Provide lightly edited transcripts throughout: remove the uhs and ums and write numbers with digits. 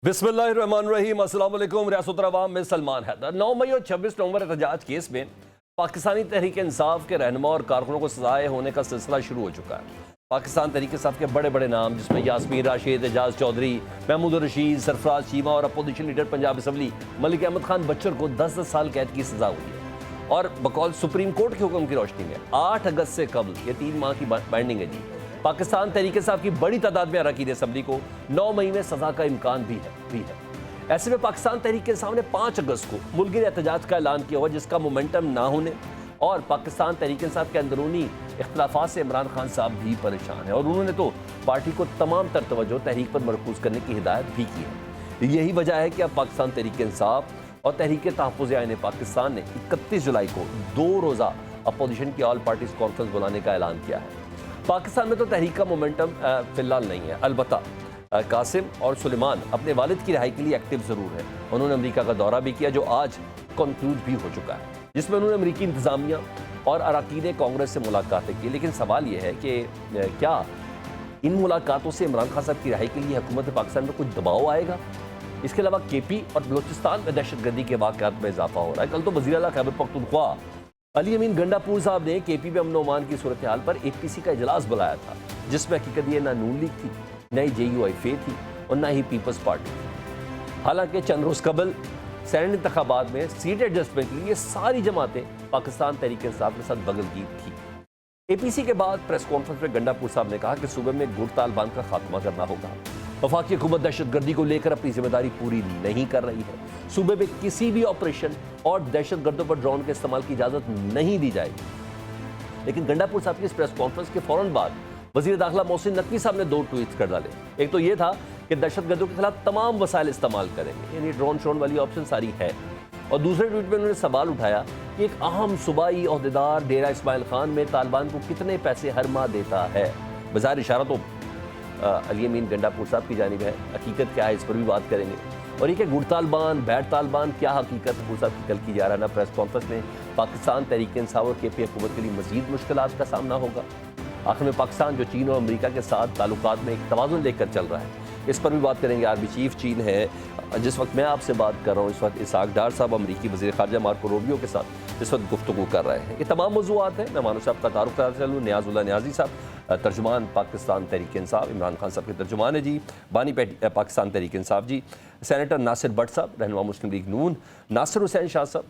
बिस्मिल्लाहिर्रहमानिर्रहीम। अस्सलाम वालेकुम। रियासत अवाम में सलमान हैदर। 9 मई और 26 नवंबर एहतजाज केस में पाकिस्तानी तहरीक इंसाफ के रहनुमा और कारकुनों को सजाए होने का सिलसिला शुरू हो चुका है। पाकिस्तान तहरीक इंसाफ के बड़े बड़े नाम जिसमें यास्मीन राशिद, एजाज चौधरी, महमूद रशीद, सरफराज चीमा और opposition leader Punjab assembly Malik Ahmad Khan Bachar को 10 साल कैद की सजा हुई है और बकौल सुप्रीम कोर्ट के हुक्म की रोशनी में 8 अगस्त से कबल, ये 3 माह की बाइंडिंग है जी, पाकिस्तान तहरीक इंसाफ की बड़ी तादाद में अरकान असम्बली को 9 मई में सजा का इम्कान भी है। ऐसे में पाकिस्तान तहरीक इंसाफ ने 5 अगस्त को मुल्की एहतजाज का ऐलान किया हुआ, जिसका मोमेंटम ना होने और पाकिस्तान तहरीक इंसाफ के अंदरूनी इख्तलाफात से इमरान खान साहब भी परेशान है और उन्होंने तो पार्टी को तमाम तर तवज्जो तहरीक पर मरकूज करने की हिदायत भी की है। यही वजह है कि अब पाकिस्तान तहरीक इंसाफ और तहरीक तहफ़्फ़ुज़ आईन पाकिस्तान ने 31 जुलाई को 2 रोज़ा अपोजिशन की ऑल पार्टीज कॉन्फ्रेंस बुलाने का ऐलान किया है। पाकिस्तान में तो तहरीक का मोमेंटम फिलहाल नहीं है, अलबत्ता कासिम और सुलेमान अपने वालिद की रिहाई के लिए एक्टिव ज़रूर है। उन्होंने अमेरिका का दौरा भी किया जो आज कंक्लूड भी हो चुका है, जिसमें उन्होंने अमेरिकी इंतज़ामिया और अरकान कांग्रेस से मुलाकातें की। लेकिन सवाल यह है कि क्या इन मुलाकातों से इमरान खान साहब की रिहाई के लिए हुकूमत पाकिस्तान में कुछ दबाव आएगा? इसके अलावा केपी और बलोचिस्तान में दहशतगर्दी के वाक़यात में इजाफा हो रहा है। कल तो वज़ीर आला खैबर पख्तूनख्वा अली अमीन गंडापुर साहब ने केपी में अमन ओमान की सूरत हाल पर APC का इजलास बुलाया था, जिसमें हकीकत ये ना नून लीग थी, न ही JUIF थी और न ही पीपल्स पार्टी थी। हालांकि चंद रोज़ कबल सेनेट इंतखाबात में सीट एडजस्टमेंट के लिए सारी जमातें पाकिस्तान तहरीक इंसाफ के साथ बगलगीर थी। APC के बाद प्रेस कॉन्फ्रेंस में गंडापुर साहब ने कहा कि सूबे में गुट तालिबान का खात्मा करना होगा। वफाकी हुकूमत दहशतगर्दी को लेकर अपनी जिम्मेदारी पूरी नहीं कर रही है। सूबे में किसी भी ऑपरेशन और दहशतगर्दों पर ड्रोन के इस्तेमाल की इजाज़त नहीं दी जाएगी। लेकिन गंडापुर साहब की इस प्रेस कॉन्फ्रेंस के फ़ौरन बाद वज़ीर दाखिला मोहसिन नकवी साहब ने 2 ट्वीट्स कर डाले। एक तो ये था कि दहशतगर्दों के खिलाफ तमाम वसाइल इस्तेमाल करेंगे, यानी ड्रोन शोन वाली ऑप्शन सारी है। और दूसरे ट्वीट में उन्होंने सवाल उठाया कि एक अहम सूबाई ओहदेदार डेरा इस्माइल खान में तालिबान को कितने पैसे हर माह देता है। बज़ाहिर इशारा तो अली अमीन गंडापुर साहब की जानिब है, हकीकत क्या है इस पर भी बात करेंगे। और ये कि गुट तालिबान बैठ तालिबान क्या हकीकत है साहब की कल की जा रहा है ना प्रेस कॉन्फ्रेंस में पाकिस्तान तहरीक इंसाफ और KP हुकूमत के लिए मजीद मुश्किलात का सामना होगा। आखिर में पाकिस्तान जो चीन और अमेरिका के साथ ताल्लुकात में एक तवाज़ुन लेकर चल रहा है, इस पर भी बात करेंगे। आर्मी चीफ चीन है। जिस वक्त मैं आपसे बात कर रहा हूँ इस वक्त इसहाक डार साहब अमरीकी वज़ीर ख़ारजा मार्को रूबियो के साथ इस वक्त गुफ्तगू कर रहे हैं। ये तमाम मौज़ूआत हैं। मैं मानो साहब का तारुफ कराता चलूँ। नियाज़ुल्लाह नियाज़ी साहब तर्जुमान पाकिस्तान तहरीक इंसाफ, इमरान खान साहब के तर्जुमान है जी, बानी पाकिस्तान तहरीक इंसाफ जी, सेनेटर नासिर भट्ट साहब रहनुमा मुस्लिम लीग नून, नासिर हुसैन शाह साहब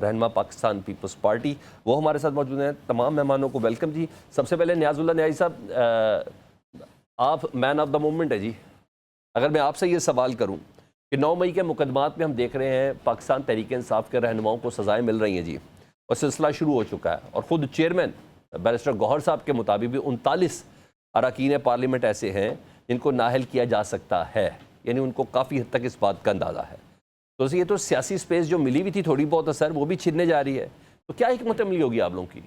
रहनुमा पाकिस्तान पीपल्स पार्टी, वो हमारे साथ मौजूद हैं। तमाम मेहमानों को वेलकम जी। सबसे पहले नियाज़ुल्लाह नियाज़ी साहब, आप मैन ऑफ द मूवमेंट है जी। अगर मैं आपसे ये सवाल करूँ कि 9 मई के मुकदमात में हम देख रहे हैं पाकिस्तान तहरीक इंसाफ के रहनुमाओं को सज़ाएँ मिल रही हैं जी, और सिलसिला शुरू हो चुका है और ख़ुद चेयरमैन बैरिस्टर गौहर साहब के मुताबिक भी 39 अरकान पार्लियामेंट ऐसे हैं जिनको नाअहल किया जा सकता है, यानी उनको काफ़ी हद तक इस बात का अंदाज़ा है। तो ये तो सियासी स्पेस जो मिली हुई थी थोड़ी बहुत असर वो भी छिनने जा रही है, तो क्या हिकमत अमली होगी आप लोगों की?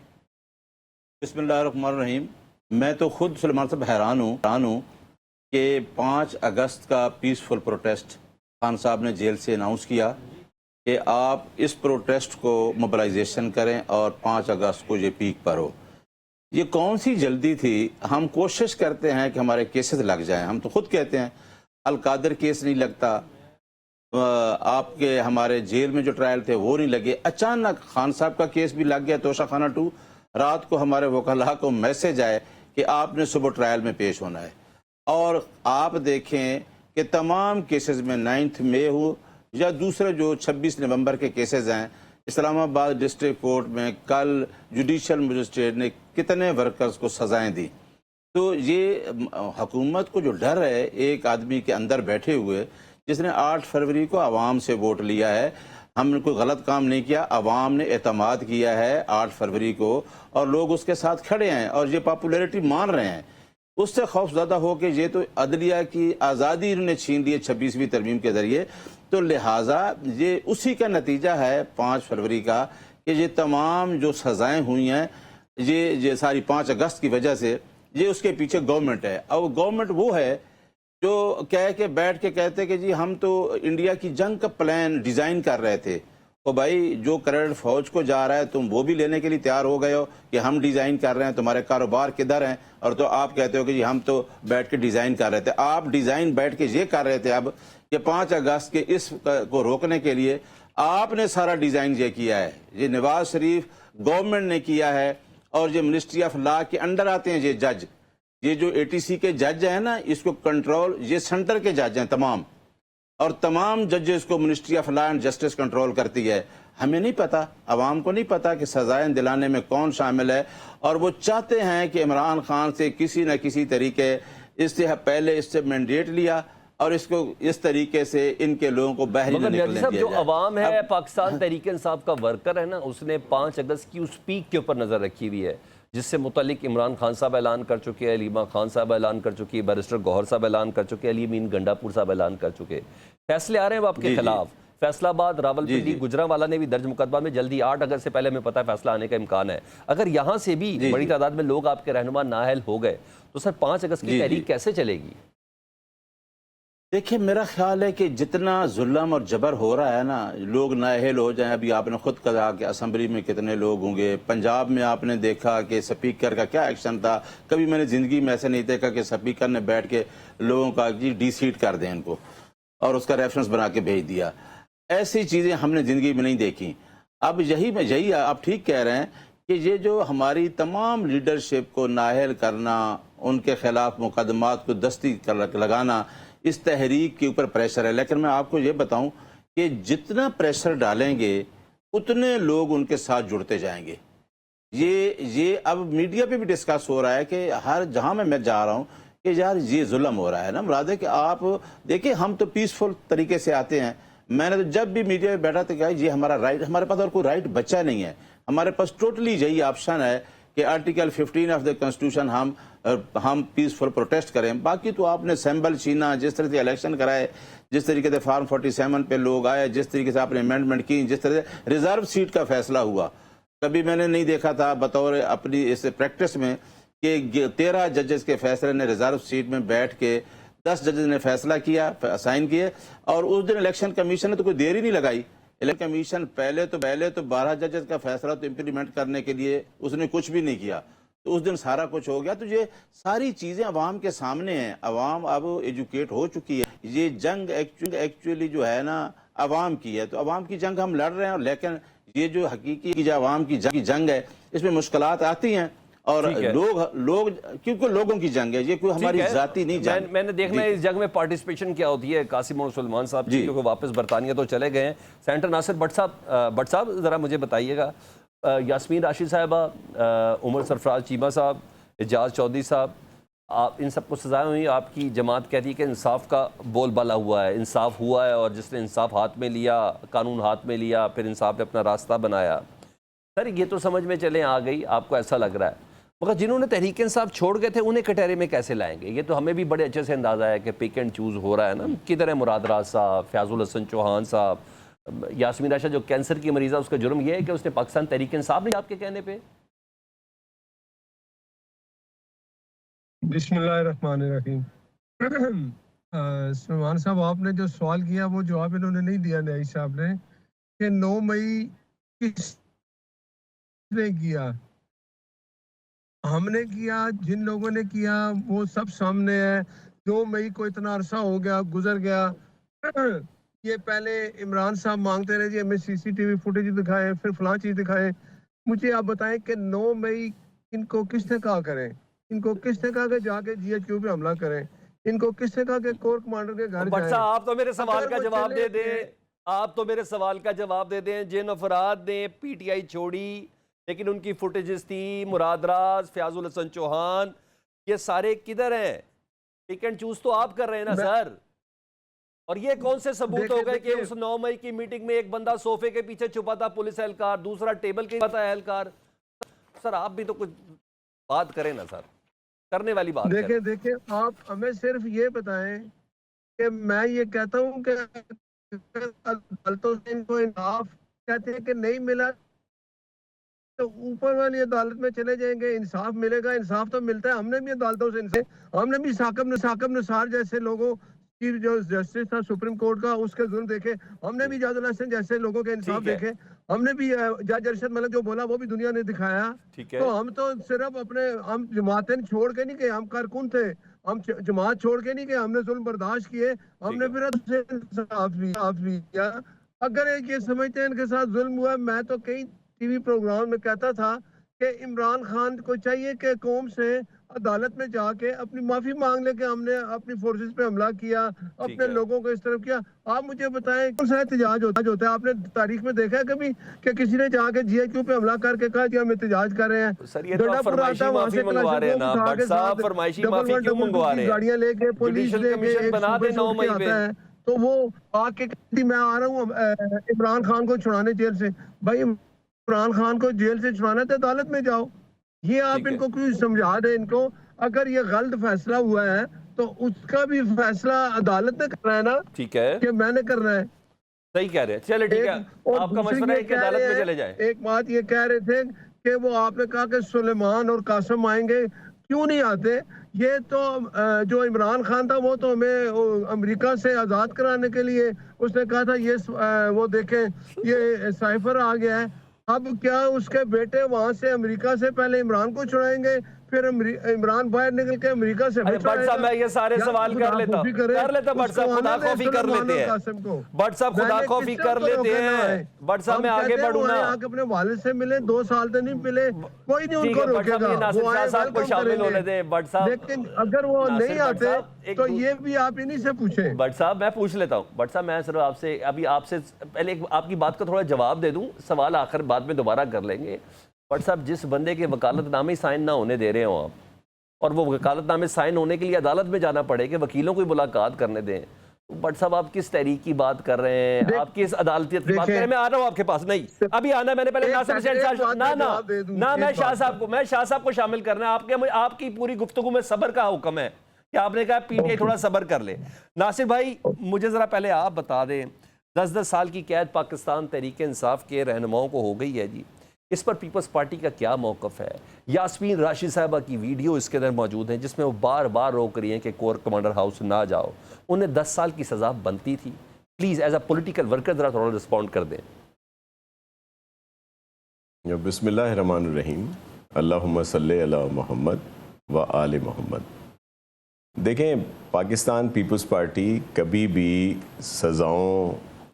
बिस्मिल्लाहिर्रहमानिर्रहीम। मैं तो खुद सुलेमान साहब हैरान हूँ कि 5 अगस्त का पीसफुल प्रोटेस्ट खान साहब ने जेल से अनाउंस किया कि आप इस प्रोटेस्ट को मोबिलाइजेशन करें और 5 अगस्त को ये पीक पर हो। ये कौन सी जल्दी थी? हम कोशिश करते हैं कि हमारे केसेस लग जाएं। हम तो खुद कहते हैं अलकादर केस नहीं लगता, आपके हमारे जेल में जो ट्रायल थे वो नहीं लगे, अचानक खान साहब का केस भी लग गया, तोशा खाना 2। रात को हमारे वकला को मैसेज आए कि आपने सुबह ट्रायल में पेश होना है। और आप देखें कि तमाम केसेस में 9 मई हो या दूसरे जो 26 नवंबर के केसेस हैं, इस्लामाबाद डिस्ट्रिक्ट कोर्ट में कल जुडिशल मजिस्ट्रेट ने कितने वर्कर्स को सजाएं दी। तो ये हुकूमत को जो डर है एक आदमी के अंदर बैठे हुए, जिसने 8 फरवरी को आवाम से वोट लिया है, हमने कोई गलत काम नहीं किया, आवाम ने एतमाद किया है 8 फरवरी को और लोग उसके साथ खड़े हैं और ये पॉपुलैरिटी मान रहे हैं। उससे खौफज़दा हो कि ये तो अदलिया की आज़ादी इन्होंने छीन ली है 26वीं तरमीम के ज़रिए, तो लिहाजा ये उसी का नतीजा है 5 फरवरी का कि ये तमाम जो सज़ाएँ हुई हैं ये सारी 5 अगस्त की वजह से, ये उसके पीछे गवर्नमेंट है। और गवर्नमेंट वो है जो कह के बैठ के कहते कि जी हम तो इंडिया की जंग का प्लान डिज़ाइन कर रहे थे تو بھائی جو کریڈٹ فوج کو جا رہا ہے تم وہ بھی لینے کے لیے تیار ہو گئے ہو کہ ہم ڈیزائن کر رہے ہیں، تمہارے کاروبار کدھر ہیں؟ اور تو آپ کہتے ہو کہ جی ہم تو بیٹھ کے ڈیزائن کر رہے تھے۔ آپ ڈیزائن بیٹھ کے یہ کر رہے تھے اب کہ 5 اگست کے اس کو روکنے کے لیے آپ نے سارا ڈیزائن یہ کیا ہے، یہ نواز شریف گورنمنٹ نے کیا ہے، اور یہ منسٹری آف لا کے انڈر آتے ہیں یہ جج، یہ جو ATC کے جج ہیں نا، اس کو کنٹرول یہ سینٹر کے جج ہیں تمام، اور تمام ججز کو ministry of law and justice control کرتی ہے۔ ہمیں نہیں پتا، عوام کو نہیں پتا کہ سزائیں دلانے میں کون شامل ہے، اور وہ چاہتے ہیں کہ عمران خان سے کسی نہ کسی طریقے اس سے پہلے اس سے مینڈیٹ لیا اور اس کو اس طریقے سے ان کے لوگوں کو بحری نہ مگر نکلنے صاحب دیا جو جائے۔ عوام ہے، پاکستان تحریک انصاف کا ورکر ہے نا، اس نے 5 اگست کی اس پیک کے اوپر نظر رکھی ہوئی ہے جس سے متعلق عمران خان صاحب اعلان کر چکے ہیں، علیمہ خان صاحب اعلان کر چکی ہے، بیرسٹر گوہر صاحب اعلان کر چکے ہیں، علی امین گنڈاپور صاحب اعلان کر چکے، فیصلے آ رہے ہیں وہ آپ کے خلاف۔ فیصلہ آباد، راولپنڈی، گجرانوالہ نے بھی درج مقدمہ میں جلدی 8 اگست سے پہلے ہمیں پتہ ہے فیصلہ آنے کا امکان ہے۔ اگر یہاں سے بھی بڑی تعداد میں لوگ آپ کے رہنما نااہل ہو گئے تو سر 5 اگست کی تحریک کیسے چلے گی؟ دیکھیں میرا خیال ہے کہ جتنا ظلم اور جبر ہو رہا ہے نا، لوگ نااہل ہو جائیں۔ ابھی آپ نے خود کہا کہ اسمبلی میں کتنے لوگ ہوں گے، پنجاب میں آپ نے دیکھا کہ سپیکر کا کیا ایکشن تھا۔ کبھی میں نے زندگی میں ایسے نہیں دیکھا کہ سپیکر نے بیٹھ کے لوگوں کا جی ڈی سیٹ کر دیں ان کو اور اس کا ریفرنس بنا کے بھیج دیا۔ ایسی چیزیں ہم نے زندگی میں نہیں دیکھی۔ اب یہی آپ ٹھیک کہہ رہے ہیں کہ یہ جو ہماری تمام لیڈرشپ کو نااہل کرنا، ان کے خلاف مقدمات کو دستی لگانا، اس تحریک کے اوپر پریشر ہے۔ لیکن میں آپ کو یہ بتاؤں کہ جتنا پریشر ڈالیں گے اتنے لوگ ان کے ساتھ جڑتے جائیں گے۔ یہ اب میڈیا پہ بھی ڈسکس ہو رہا ہے کہ ہر جہاں میں جا رہا ہوں کہ یار یہ ظلم ہو رہا ہے نا۔ مراد ہے کہ آپ دیکھیں ہم تو پیسفل طریقے سے آتے ہیں۔ میں نے تو جب بھی میڈیا پہ بیٹھا تو کہا یہ ہمارا رائٹ، ہمارے پاس اور کوئی رائٹ بچا نہیں ہے، ہمارے پاس ٹوٹلی یہی آپشن ہے کہ آرٹیکل 15 آف دا کنسٹیٹیوشن ہم پیسفل پروٹیسٹ کریں۔ باقی تو آپ نے سیمبل چھینا، جس طرح سے الیکشن کرائے، جس طریقے سے فارم 47 پہ لوگ آئے، جس طریقے سے آپ نے امینڈمنٹ کی، جس طرح سے ریزرو سیٹ کا فیصلہ ہوا، کبھی میں نے نہیں دیکھا تھا بطور اپنی اس پریکٹس میں کہ 13 ججز کے فیصلے نے ریزرو سیٹ میں بیٹھ کے 10 ججز نے فیصلہ کیا، اسائن کیے، اور اس دن الیکشن کمیشن نے تو کوئی دیر ہی نہیں لگائی۔ الیکشن کمیشن پہلے تو 12 ججز کا فیصلہ تو امپلیمنٹ کرنے کے لیے اس نے کچھ بھی نہیں کیا، تو اس دن سارا کچھ ہو گیا۔ تو یہ ساری چیزیں عوام کے سامنے ہیں، عوام اب ایجوکیٹ ہو چکی ہے۔ یہ جنگ ایکچولی جو ہے نا عوام کی ہے، تو عوام کی جنگ ہم لڑ رہے ہیں، لیکن یہ جو حقیقی جو عوام کی جنگ ہے اس میں مشکلات آتی ہیں، اور لوگ کیونکہ لوگوں کی جنگ ہے، یہ کوئی ہماری ذاتی نہیں جنگ۔ میں نے دیکھنا ہے اس جنگ میں پارٹیسپیشن کیا ہوتی ہے۔ قاسم اور سلمان صاحب کیونکہ واپس برطانیہ تو چلے گئے ہیں۔ سینٹر ناصر بٹ صاحب ذرا مجھے بتائیے گا، یاسمین راشد صاحبہ، عمر سرفراز چیمہ صاحب، اعجاز چودھری صاحب، آپ ان سب کو سزائیں ہوئی، آپ کی جماعت کہتی ہے کہ انصاف کا بول بالا ہوا ہے، انصاف ہوا ہے، اور جس نے انصاف ہاتھ میں لیا، قانون ہاتھ میں لیا، پھر انصاف نے اپنا راستہ بنایا۔ سر یہ تو سمجھ میں چلیں آ گئی، آپ کو ایسا لگ رہا ہے، مگر جنہوں نے تحریک انصاف چھوڑ گئے تھے انہیں کٹہرے میں کیسے لائیں گے؟ یہ تو ہمیں بھی بڑے اچھے سے اندازہ ہے کہ پک اینڈ چوز ہو رہا ہے نا، کدھر ہے مراد راز صاحب، فیاض الحسن چوہان صاحب، یاسمین راشد جو کینسر کی مریضہ، اس کا جرم یہ ہے کہ اس نے پاکستان تحریک انصاف نہیں آپ کے کہنے پہ۔ بسم اللہ الرحمن الرحیم۔ سلمان صاحب آپ نے جو سوال کیا وہ جواب انہوں نے نہیں دیا، نیائی صاحب نے، کہ 9 مئی کس نے کیا؟ ہم نے کیا، جن لوگوں نے کیا وہ سب سامنے ہے۔ 2 مئی کو اتنا عرصہ ہو گیا، گزر گیا، یہ پہلے عمران صاحب مانگتے رہے جی ہمیں CCTV فوٹیج دکھائیں، پھر فلاں چیز دکھائیں۔ مجھے آپ بتائیں کہ 9 مئی ان کو کس نے کہا کریں؟ ان کو کس نے کہا کہ جا کے GHQ پہ حملہ کریں؟ ان کو کس نے کہا کہ کور کمانڈر کے گھر بٹ جائیں؟ صاحب آپ تو میرے سوال کا اگر وہ جواب چلے دے دیں، آپ تو میرے سوال کا جواب دے دیں۔ جن افراد نے PTI چھوڑی لیکن ان کی فوٹیجز تھی، مراد راز، فیاض الحسن چوہان، یہ سارے کدھر ہیں؟ پک اینڈ چوز تو آپ کر رہے ہیں نا سر، اور یہ کون سے ثبوت ہو گئے کہ اس 9 مئی کی میٹنگ میں ایک بندہ صوفے کے پیچھے چھپا تھا پولیس اہلکار، دوسرا ٹیبل کے چھپا تھا اہلکار؟ سر آپ بھی تو کچھ بات کریں نا سر، کرنے والی بات کریں۔ دیکھیں آپ ہمیں صرف یہ بتائیں کہ میں یہ کہتا ہوں کہ عدالتوں سے ان کو انصاف کہتے ہیں کہ نہیں ملا تو اوپر والی عدالت میں چلے جائیں گے، انصاف ملے گا۔ انصاف تو ملتا ہے، ہم نے بھی عدالتوں سے ہم نے بھی ثاقب نثار جیسے لوگوں चीफ जो जस्टिस था सुप्रीम कोर्ट का, उसके जुल्म देखे, हमने भी जज हसन जैसे लोगों के इंसाफ ठीक है। देखे, हमने भी जज अरशद मलिक जो बोला वो भी दुनिया ने दिखाया। ठीक है। तो हम तो सिर्फ अपने हम जमातें छोड़ के नहीं गए, हम कारकुन थे, हम जमात छोड़ के नहीं गए, हमने जुल्म बर्दाश्त किए, हमने फिर उससे इंसाफ लिया। अगर एक ये समझते हैं इनके साथ जुल्म हुआ, मैं तो कई टीवी प्रोग्राम में कहता था कि इमरान खान को चाहिए कि कौम से अदालत में जाके अपनी माफी मांग ले कि हमने अपनी फोर्सेस पे हमला किया, अपने है। लोगों को इस तरफ किया। आप मुझे बताएं कौन सा एहतजाज होता है? आपने तारीख में देखा है कभी कि किसी ने जाके GIQ पे हमला करके कहा कि हम एहतजाज कर रहे हैं? सर ये तो आप गंडापुर फरमाइशी आता है, वहां माफी से मंगवा रहे हैं ना, कलाशनकोव बट के साहब साथ फरमाइशी डबल माफी वन क्यों डबल टू मंगवा की रहे हैं? गाड़ियां लेके पुलिस जुडिशल लेके कमीशन एक बना सूबे दे से 9 उठ के मई पे। आता है, तो वो आके कहती मैं आ रहा हूँ इमरान खान को छुड़ाने जेल से। भाई इमरान खान को जेल से छुड़ाना तो अदालत में जाओ। ये आप ठीक है। इनको क्यों समझा रहे? इनको अगर ये गलत फैसला हुआ है तो उसका भी फैसला अदालत ने करना है ना, ठीक है, कि मैंने करना है। सही कह रहे हैं। चले ठीक है, और आपका दूसरी मशवरा ये है कि कह अदालत रहे में हैं, चले जाए। एक बात ये कह रहे थे कि वो आपने कहा कि सुलेमान और कासिम आएंगे, क्यों नहीं आते? ये तो जो इमरान खान था वो तो हमें अमेरिका से आज़ाद कराने के लिए उसने कहा था, ये वो देखें ये साइफर आ गया है। अब क्या उसके बेटे वहां से अमेरिका से पहले इमरान को छुड़ाएंगे, फिर इमरान बाहर निकल के अमेरिका से अरे भट्ट साहब मैं ये सारे सवाल कर लेता हूँ, भट्ट साहब खुदा खौफी कर लेते हैं, भट्ट साहब खुदा खौफी कर लेते हैं। भट्ट साहब मैं आगे बढ़ूँ ना, अपने वालिद से मिले, 2 साल से नहीं मिले, कोई नहीं ठीक उनको है भट्ट साहब रोकेगा, ये नासिर वो शाह आए साहब को वेलकम शामिल होने करेंगे। दें। भट्ट साहब लेकिन अगर वो नासिर नहीं भट्ट आते साहब, एक तो ये भी आप इन्हीं से पूछें। भट्ट साहब मैं पूछ लेता हूँ। भट्ट साहब मैं सिर्फ आपसे अभी आपसे पहले एक आपकी बात का थोड़ा जवाब दे दूँ, सवाल आखिर बाद में दोबारा कर लेंगे। भट्ट साहब जिस बंदे के वकालतनामे साइन ना होने दे रहे हो आप, और वो वकालतनामे साइन होने के लिए अदालत में जाना पड़े कि वकीलों को मुलाकात करने दें, भट्ट साहब आप किस तहरीक की बात कर रहे हैं? आप किस अदालतियत की बात कर रहे हैं? मैं आ रहा हूँ आपके पास, नहीं अभी आना, मैंने पहले नासिर हुसैन साहब ना मैं शाह साहब को शामिल करना है। आपकी पूरी गुफ्तगू में सब्र का हुक्म है कि आपने कहा PTI थोड़ा सब्र कर ले। नासिर भाई मुझे जरा पहले आप बता दें, 10-10 साल की कैद पाकिस्तान तहरीक इंसाफ के रहनुमाओं को हो गई है जी, इस पर पीपल्स पार्टी का क्या मौक़िफ़ है? यास्मीन राशिद साहबा की वीडियो इसके अंदर मौजूद है जिसमें वो बार बार रोक रही हैं कि कोर कमांडर हाउस ना जाओ, उन्हें 10 साल की सज़ा बनती थी। Please as a political worker ज़रा थोड़ा रिस्पॉन्ड कर दें। बिस्मिल्लाहिर्रहमानिर्रहीम, अल्लाहुम्मा सल्ली अला मोहम्मद व आले मोहम्मद। देखें, पाकिस्तान पीपल्स पार्टी कभी भी सज़ाओं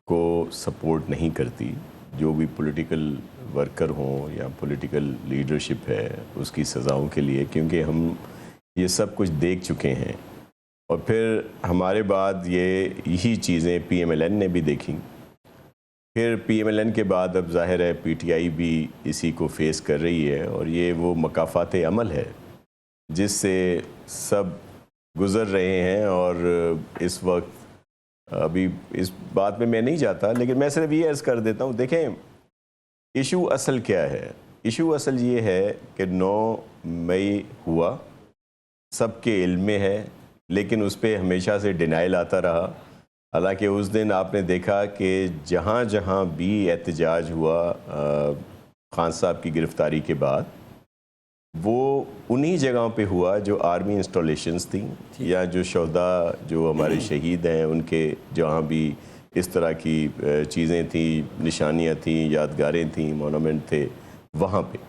को सपोर्ट नहीं करती। जो भी पॉलिटिकल वर्कर हों या पॉलिटिकल लीडरशिप है उसकी सज़ाओं के लिए, क्योंकि हम ये सब कुछ देख चुके हैं और फिर हमारे बाद यही चीज़ें PMLN ने भी देखी, फिर PMLN के बाद अब ज़ाहिर है PTI भी इसी को फेस कर रही है, और ये वो मकाफ़ात अमल है जिससे सब गुज़र रहे हैं। और इस वक्त अभी इस बात में मैं नहीं जाता, लेकिन मैं सिर्फ ये अर्ज़ कर देता हूँ, देखें इशू असल क्या है? इशू असल ये है कि 9 मई हुआ, सबके इल्म में है, लेकिन उस पर हमेशा से डिनाइल आता रहा। हालांकि उस दिन आपने देखा कि जहाँ जहाँ भी एहतजाज हुआ खान साहब की गिरफ़्तारी के बाद, वो उन्हीं जगहों पे हुआ जो आर्मी इंस्टॉलेशंस थी या जो शहदा जो हमारे शहीद हैं उनके जहाँ भी इस तरह की चीज़ें थी, निशानियाँ थी, यादगारें थी, मोनूमेंट थे वहाँ पे।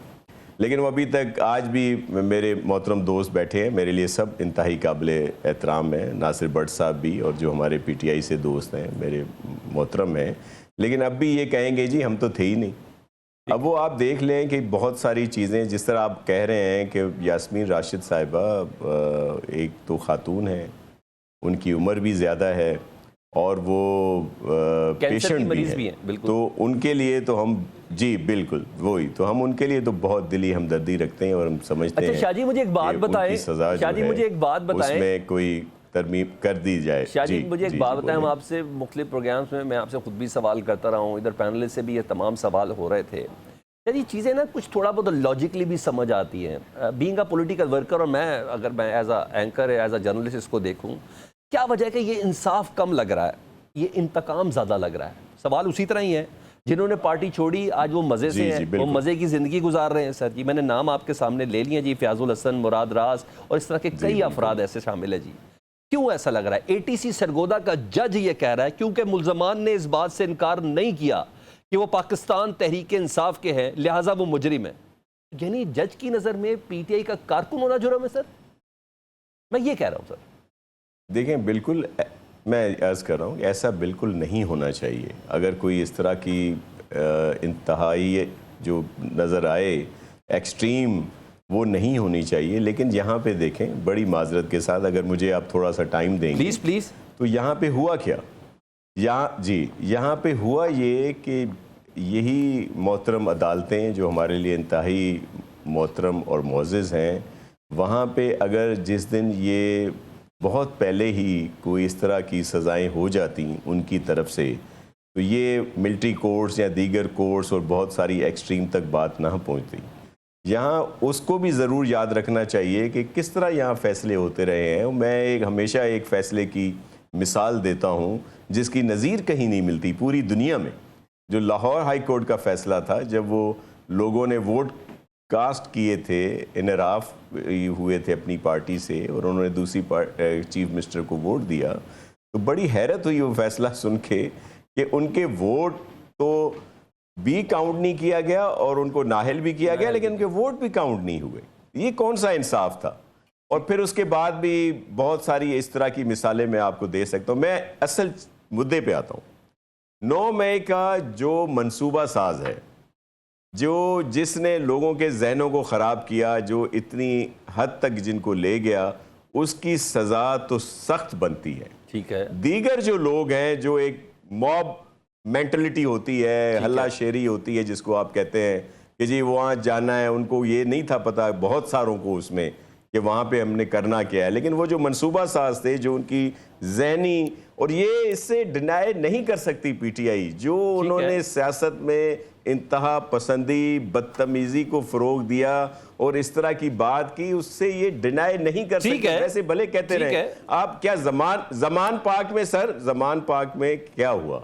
लेकिन वो अभी तक आज भी मेरे मोहतरम दोस्त बैठे हैं, मेरे लिए सब इंतहाई काबिल एहतराम है, नासिर भट्ट साहब भी और जो हमारे PTI से दोस्त हैं मेरे मोहतरम हैं, लेकिन अब भी ये कहेंगे जी हम तो थे ही नहीं। अब वो आप देख लें कि बहुत सारी चीज़ें, जिस तरह आप कह रहे हैं कि यास्मीन राशिद साहिबा एक तो खातून है, उनकी उम्र भी ज़्यादा है और वो पेशेंट भी हैं, बिल्कुल। तो उनके लिए तो हम जी बिल्कुल वही, तो हम उनके लिए तो बहुत दिली हमदर्दी रखते हैं और हम समझते हैं। शाह जी मुझे एक बात बताएं, शाह जी मुझे एक बात बताएं, उसमें कोई तरमीम कर दी जाए। शाह जी मुझे एक बात बताएं, हम आपसे मुख्तलिफ प्रोग्राम्स में मैं आपसे खुद भी सवाल करता रहा हूँ, इधर पैनलिस्ट से भी ये तमाम सवाल हो रहे थे। यार ये चीज़ें ना कुछ थोड़ा बहुत लॉजिकली भी समझ आती हैं। बीइंग अ पॉलिटिकल वर्कर, और मैं अगर मैं as a anchor as a journalist इसको देखूँ, क्या वजह है कि ये इंसाफ कम लग रहा है, ये इंतकाम ज़्यादा लग रहा है? सवाल उसी तरह ही है, जिन्होंने पार्टी छोड़ी आज वो मज़े से हैं, वो मज़े की ज़िंदगी गुजार रहे हैं। सर जी मैंने नाम आपके सामने ले लिए जी, फ़याज़ुल हसन, मुराद राज और इस तरह के कई अफराद ऐसे शामिल है जी। کیوں ایسا لگ رہا ہے؟ ATC سرگودا کا جج یہ کہہ رہا ہے کیونکہ ملزمان نے اس بات سے انکار نہیں کیا کہ وہ پاکستان تحریک انصاف کے ہیں لہٰذا وہ مجرم ہیں. یعنی جج کی نظر میں PTI کا کارکن ہونا جرم ہے سر؟ میں یہ کہہ رہا ہوں سر. دیکھیں بالکل میں عرض کر رہا ہوں کہ ایسا بالکل نہیں ہونا چاہیے. اگر کوئی اس طرح کی انتہائی جو نظر آئے ایکسٹریم وہ نہیں ہونی چاہیے. لیکن یہاں پہ دیکھیں بڑی معذرت کے ساتھ اگر مجھے آپ تھوڑا سا ٹائم دیں گے پلیز تو یہاں پہ ہوا کیا؟ یہاں پہ ہوا یہ کہ یہی محترم عدالتیں جو ہمارے لیے انتہائی محترم اور معزز ہیں، وہاں پہ اگر جس دن یہ بہت پہلے ہی کوئی اس طرح کی سزائیں ہو جاتی ان کی طرف سے تو یہ ملٹری کورٹس یا دیگر کورٹس اور بہت ساری ایکسٹریم تک بات نہ پہنچتی. یہاں اس کو بھی ضرور یاد رکھنا چاہیے کہ کس طرح یہاں فیصلے ہوتے رہے ہیں. میں ہمیشہ ایک فیصلے کی مثال دیتا ہوں جس کی نظیر کہیں نہیں ملتی پوری دنیا میں. جو لاہور ہائی کورٹ کا فیصلہ تھا جب وہ لوگوں نے ووٹ کاسٹ کیے تھے، انحراف ہوئے تھے اپنی پارٹی سے اور انہوں نے دوسری چیف منسٹر کو ووٹ دیا، تو بڑی حیرت ہوئی وہ فیصلہ سن کے کہ ان کے ووٹ تو بھی کاؤنٹ نہیں کیا گیا اور ان کو نااہل بھی کیا گیا لیکن ان کے ووٹ بھی کاؤنٹ نہیں ہوئے. یہ کون سا انصاف تھا؟ اور پھر اس کے بعد بھی بہت ساری اس طرح کی مثالیں میں آپ کو دے سکتا ہوں. میں اصل مدعے پہ آتا ہوں. 9 مئی کا جو منصوبہ ساز ہے، جس نے لوگوں کے ذہنوں کو خراب کیا، جو اتنی حد تک جن کو لے گیا، اس کی سزا تو سخت بنتی ہے. ٹھیک ہے. دیگر جو لوگ ہیں جو ایک موب مینٹلٹی ہوتی ہے، ہلا شیری ہوتی ہے جس کو آپ کہتے ہیں کہ جی وہاں جانا ہے، ان کو یہ نہیں تھا پتہ بہت ساروں کو اس میں کہ وہاں پہ ہم نے کرنا کیا ہے. لیکن وہ جو منصوبہ ساز تھے جو ان کی ذہنی، اور یہ اس سے ڈینائی نہیں کر سکتی PTI، جو انہوں نے سیاست میں انتہا پسندی بدتمیزی کو فروغ دیا اور اس طرح کی بات کی، اس سے یہ ڈینائی نہیں کر سکتے. ویسے بھلے کہتے رہے آپ کیا زمان پاک میں سر، زمان پاک میں کیا ہوا؟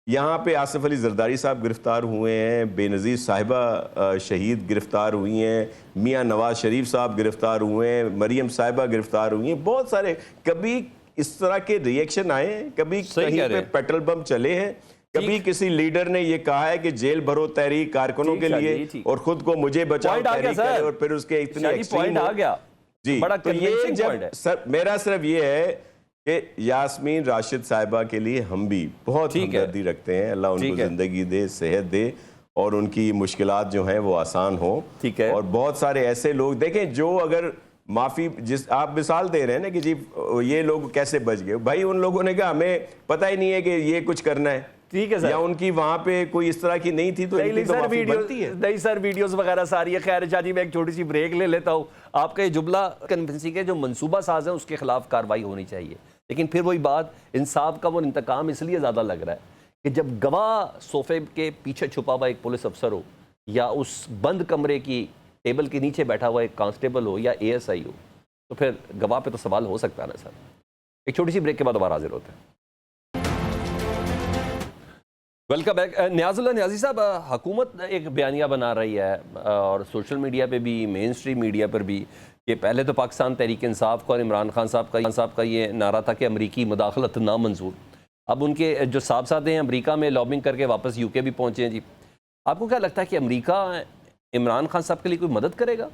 یہاں پہ آصف علی زرداری صاحب گرفتار ہوئے ہیں، بے نظیر صاحبہ شہید گرفتار ہوئی ہیں، میاں نواز شریف صاحب گرفتار ہوئے ہیں، مریم صاحبہ گرفتار ہوئی ہیں. بہت سارے کبھی اس طرح کے ری ایکشن آئے ہیں، کبھی کہیں پہ پیٹرول بم چلے ہیں، کبھی کسی لیڈر نے یہ کہا ہے کہ جیل بھرو تحریک کارکنوں کے لیے اور خود کو مجھے بچاؤ تحریک کرے، اور پھر اس کے اتنے ایکسٹریم ہو گیا. جی تو یہ جب میرا صرف یہ ہے کہ یاسمین راشد صاحبہ کے لیے ہم بھی بہت ہمدردی رکھتے ہیں. اللہ ان کو زندگی دے، صحت دے اور ان کی مشکلات جو ہیں وہ آسان ہوں. اور بہت سارے ایسے لوگ دیکھیں جو اگر معافی، جس آپ مثال دے رہے ہیں نا کہ جی یہ لوگ کیسے بچ گئے، بھائی ان لوگوں نے کہا ہمیں پتہ ہی نہیں ہے کہ یہ کچھ کرنا ہے. ٹھیک ہے سر. یا ان کی وہاں پہ کوئی اس طرح کی نہیں تھی تو ان کی تو معافی بنتی ہے. نہیں سر، ویڈیوز وغیرہ ساری ہے. خیر شاہ جی میں ایک چھوٹی سی بریک لے لیتا ہوں. آپ کا یہ جملہ کنونسنگ ہے، جو منصوبہ ساز ہیں اس کے خلاف کارروائی ہونی چاہیے. لیکن پھر وہی بات، انصاف کا وہ انتقام اس لیے زیادہ لگ رہا ہے کہ جب گواہ صوفے کے پیچھے چھپا ہوا ایک پولیس افسر ہو یا اس بند کمرے کی ٹیبل کے نیچے بیٹھا ہوا ایک کانسٹیبل ہو یا ASI ہو، تو پھر گواہ پہ تو سوال ہو سکتا ہے نا سر. ایک چھوٹی سی بریک کے بعد دوبارہ حاضر ہوتے ہیں. Welcome back. نیاز اللہ نیازی صاحب، حکومت ایک بیانیہ بنا رہی ہے اور سوشل میڈیا پہ بھی، مین اسٹریم میڈیا پر بھی، کہ پہلے تو پاکستان تحریک انصاف کو اور عمران خان صاحب کا یہ نعرہ تھا کہ امریکی مداخلت نامنظور. اب ان کے جو صاحبزادے ہیں امریکہ میں لابنگ کر کے واپس UK بھی پہنچے ہیں. جی آپ کو کیا لگتا ہے کہ امریکہ عمران خان صاحب کے لیے کوئی مدد کرے گا؟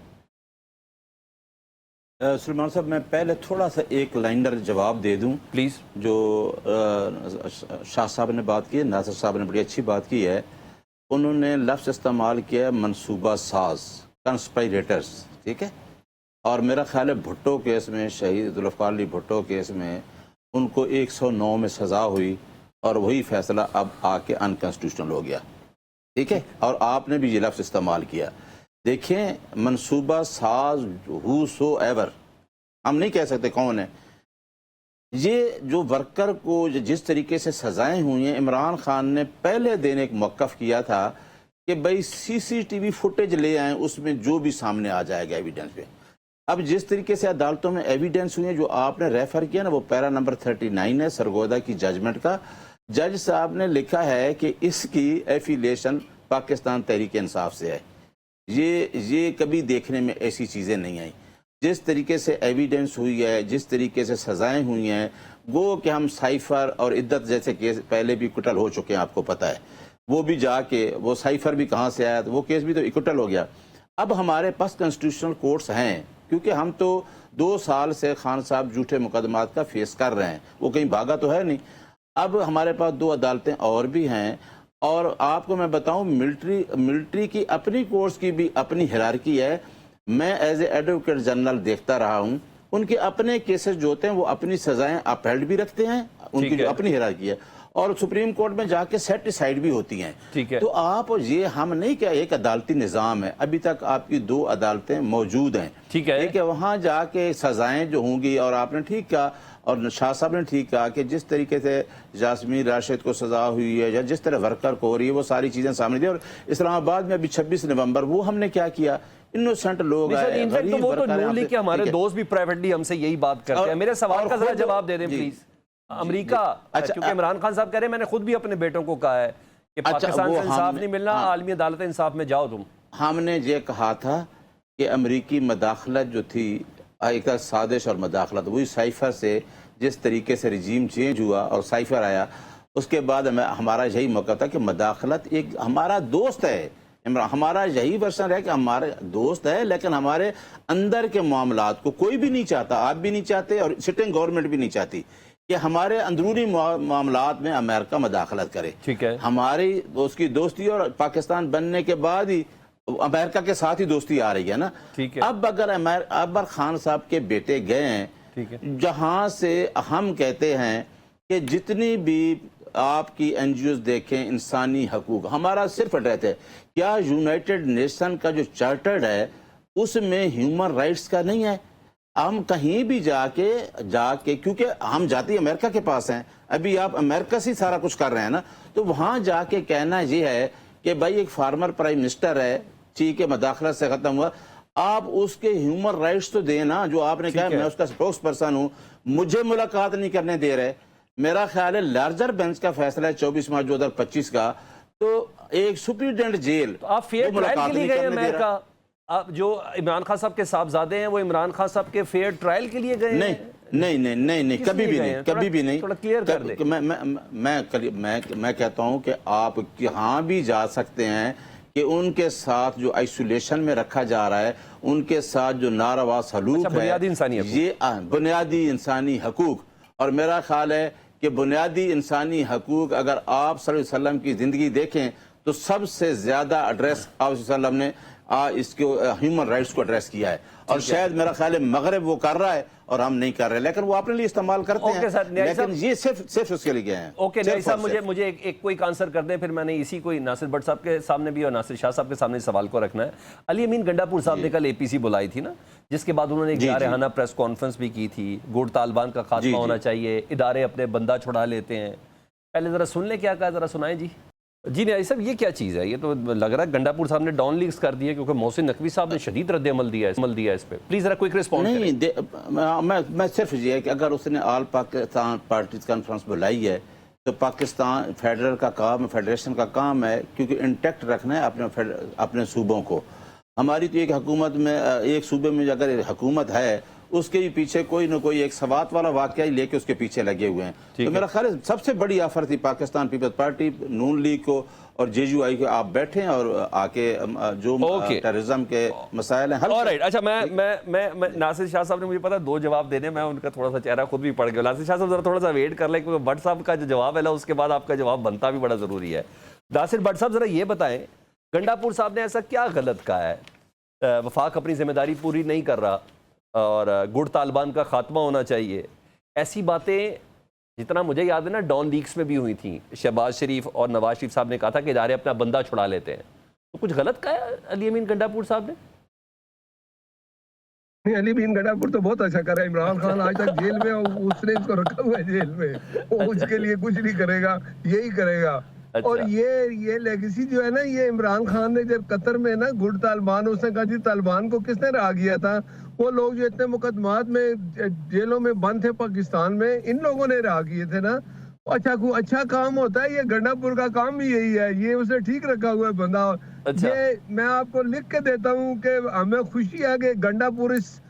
سلمان صاحب میں پہلے تھوڑا سا ایک لائنر جواب دے دوں پلیز. جو شاہ صاحب نے بات کی ہے، ناصر صاحب نے بڑی اچھی بات کی ہے. انہوں نے لفظ استعمال کیا ہے منصوبہ ساز، کنسپائریٹرز. ٹھیک ہے. اور میرا خیال ہے بھٹو کیس میں، شہید ذوالفقار علی بھٹو کیس میں ان کو 109 میں سزا ہوئی اور وہی فیصلہ اب آ کے انکانسٹیٹیوشنل ہو گیا. ٹھیک ہے. اور آپ نے بھی یہ لفظ استعمال کیا. دیکھیں منصوبہ ساز ہو سو ایور، ہم نہیں کہہ سکتے کون ہے، یہ جو ورکر کو جس طریقے سے سزائیں ہوئی ہیں، عمران خان نے پہلے دن ایک موقف کیا تھا کہ بھائی CCTV فوٹیج لے آئیں، اس میں جو بھی سامنے آ جائے گا ایویڈنس پہ. اب جس طریقے سے عدالتوں میں ایویڈنس ہوئی ہیں، جو آپ نے ریفر کیا نا، وہ پیرا نمبر 39 ہے سرگودا کی ججمنٹ کا. جج صاحب نے لکھا ہے کہ اس کی ایفیلیشن پاکستان تحریک انصاف سے ہے. یہ کبھی دیکھنے میں ایسی چیزیں نہیں آئیں. जिस तरीके से एविडेंस हुई है, जिस तरीके से सजाएं हुई हैं, गो कि हम साइफर और इद्दत जैसे केस पहले भी इक्वटल हो चुके हैं, आपको पता है। वो भी जाके वो साइफर भी कहाँ से आया, तो वो केस भी तो इक्वटल हो गया। अब हमारे पास कॉन्स्टिट्यूशनल कोर्ट्स हैं, क्योंकि हम तो 2 साल से खान साहब झूठे मुकदमात का फेस कर रहे हैं, वो कहीं भागा तो है नहीं। अब हमारे पास 2 अदालतें और भी हैं, और आपको मैं बताऊं मिलिट्री की अपनी कोर्ट्स की भी अपनी हिरार्की है। मैं एज ए एडवोकेट जनरल देखता रहा हूं, उनके अपने केसेस जो होते हैं वो अपनी सजाएं अपहेल्ड भी रखते हैं, उनकी जो अपनी हिरार्की है, और सुप्रीम कोर्ट में जाके सेटिस्फाइड भी होती हैं। ठीक है। तो आप ये हम नहीं क्या, एक अदालती निज़ाम है, अभी तक आपकी 2 अदालतें मौजूद हैं। ठीक है। देखिए वहाँ जाके सजाएं जो होंगी, और आपने ठीक कहा और शाह साहब ने ठीक कहा कि जिस तरीके से जासमीन राशिद को सजा हुई है या जिस तरह वर्कर को हो रही है, वो सारी चीजें सामने दी। और इस्लामाबाद में अभी 26 नवंबर वो हमने क्या किया, इनोसेंट लोग आए, इनफैक्ट तो वो तो नून लीग के हमारे दोस्त भी प्राइवेटली हमसे यही बात करते हैं। मेरे सवाल का जरा जवाब दे दें प्लीज। अमेरिका, क्योंकि इमरान खान साहब कह रहे हैं, मैंने खुद भी अपने बेटों को कहा है कि पाकिस्तान से इंसाफ नहीं मिलना, आलमी अदालत इंसाफ में जाओ तुम। हमने ये कहा था कि अमरीकी मदाखलत जो थी, एक साजिश और मदाखलत, वही साइफर से जिस तरीके से रिजीम चेंज हुआ और साइफर आया, उसके बाद हमारा यही मौका था कि मदाखलत एक हमारा दोस्त है, हमारा यही वर्षन है कि हमारे दोस्त है, लेकिन हमारे अंदर के मामलात को कोई भी नहीं चाहता, आप भी नहीं चाहते और सिटिंग गवर्नमेंट भी नहीं चाहती कि हमारे अंदरूनी मामलात में अमेरिका मदाखलत करे। ठीक है। हमारी उसकी दोस्ती और पाकिस्तान बनने के बाद ही अमेरिका के साथ ही दोस्ती आ रही है ना। ठीक है। अब अगर अकबर खान साहब के बेटे गए हैं, जहां से हम कहते हैं कि जितनी भी आपकी एनजीओज देखें, इंसानी हकूक, हमारा सिर्फ एड्रेस है, क्या यूनाइटेड नेशन का जो चार्टर्ड है उसमें ह्यूमन राइट्स का नहीं है? हम कहीं भी जाके क्योंकि हम जाती अमेरिका के पास हैं, अभी आप अमेरिका से सारा कुछ कर रहे हैं ना, तो वहां जाके कहना ये है कि भाई एक फार्मर प्राइम मिनिस्टर है, ठीक है, मदाखलत से खत्म हुआ, आप उसके ह्यूमन राइट्स तो देना। जो आपने कहा मैं उसका स्पोक्स पर्सन हूं, मुझे मुलाकात नहीं करने दे रहे। मेरा ख्याल है लार्जर बेंच का फैसला है 24 मार्च 2025 का, तो एक सुप्रीटेंडेंट जेल, तो आप फेयर ट्रायल के लिए गए अमेरिका? आप जो इमरान खान साहब के साहबे हैं वो इमरान खान साहब के फेयर ट्रायल के लिए गए? नहीं, कभी भी नहीं, कभी भी नहीं। थोड़ा क्लियर कर दे। मैं कहता हूं कि आप यहाँ भी जा सकते हैं कि उनके साथ जो आइसोलेशन में रखा जा रहा है, उनके साथ जो नारवा सलूक है, ये बुनियादी इंसानी हकूक। और मेरा ख्याल है कि बुनियादी इंसानी हकूक अगर आप सल्लल्लाहु अलैहि वसल्लम की ज़िंदगी देखें तो सबसे ज़्यादा एड्रेस आप वसल्लम ने इसको ह्यूमन राइट्स को एड्रेस किया है। और शायद मेरा ख्याल है मगरब वो कर रहा है और हम नहीं कर रहे, लेकिन वो अपने लिए इस्तेमाल करते हैं, लेकिन ये सिर्फ उसके लिए गए हैं। ओके न्याई साहब, मुझे एक क्विक आंसर कर दें, फिर मैंने इसी को नासिर भट्ट साहब के सामने भी और नासिर शाह साहब के सामने सवाल को रखना है। अली अमीन गंडापुर साहब ने कल एपीसी बुलाई थी ना, जिसके बाद उन्होंने एक जारहाना प्रेस कॉन्फ्रेंस भी की थी, गुट तालिबान का खात्मा होना चाहिए, इदारे अपने बंदा छुड़ा लेते हैं। पहले जरा सुन ले क्या कहा, जरा सुनाएं जी। जी न्याई साहब, ये क्या चीज़ है? ये तो लग रहा है गंडापुर साहब ने डॉन लीग्स कर दिया, क्योंकि मोहसिन नकवी साहब ने शदीद रद्द अमल दिया है इस पे। प्लीज जरा क्विक रिस्पॉन्स नहीं। मैं सिर्फ ये है कि अगर उसने ऑल पाकिस्तान पार्टीज कॉन्फ्रेंस बुलाई है तो पाकिस्तान फेडरल का काम, फेडरेशन का काम है, क्योंकि इंटैक्ट रखना है अपने सूबों को। हमारी तो एक हुकूमत में, एक सूबे में अगर हुकूमत है, उसके ही पीछे कोई न कोई एक सवात वाला वाकया ही लेके उसके पीछे लगे हुए हैं। तो मेरा ख्याल है सबसे बड़ी ऑफर थी पाकिस्तान पीपल्स पार्टी, नून लीग को और जेयूआई को, आप बैठे और आके जो टेररिज्म के मसाइल हैं ऑलराइट। अच्छा, मैं नासिर शाह साहब ने मुझे पता 2 जवाब देने, मैं उनका थोड़ा सा चेहरा खुद भी पड़ गया। नासिर शाह साहब जरा थोड़ा सा वेट कर लें, क्योंकि भट्ट साहब का जो जवाब है ना उसके बाद आपका जवाब बनता भी बड़ा जरूरी है। नासिर भट्ट साहब जरा ये बताएं, गंडापुर साहब ने ऐसा क्या गलत कहा है? वफाक अपनी जिम्मेदारी पूरी नहीं कर रहा और गुट तालिबान का खात्मा होना चाहिए, ऐसी बातें जितना मुझे याद है ना डॉन लीग्स में भी हुई थी। शहबाज शरीफ और नवाज शरीफ साहब ने कहा था कि इदारे अपना बंदा छुड़ा लेते हैं, तो कुछ गलत कहा है अली अमीन गंडापुर साहब ने? अली अमीन गंडापुर तो बहुत अच्छा कर रहा है। इमरान खान आज तक जेल में, उसने इसको रखा हुआ है जेल में, वो उसके लिए कुछ नहीं करेगा, यही करेगा। अच्छा। और ये लेगेसी जो है ना, ये इमरान खान ने जब कतर में ना गुट तालिबान, उसने कहा जी तालिबान को किसने रहा किया था? वो लोग जो इतने मुकदमात में जेलों में बंद थे पाकिस्तान में, इन लोगों ने रहा किए थे ना। अच्छा काम होता है, ये गंडापुर का काम भी यही है, ये उसने ठीक रखा हुआ है बंदा। अच्छा। ये मैं आपको लिख के देता हूँ कि हमें खुशी है कि गंडापुर इस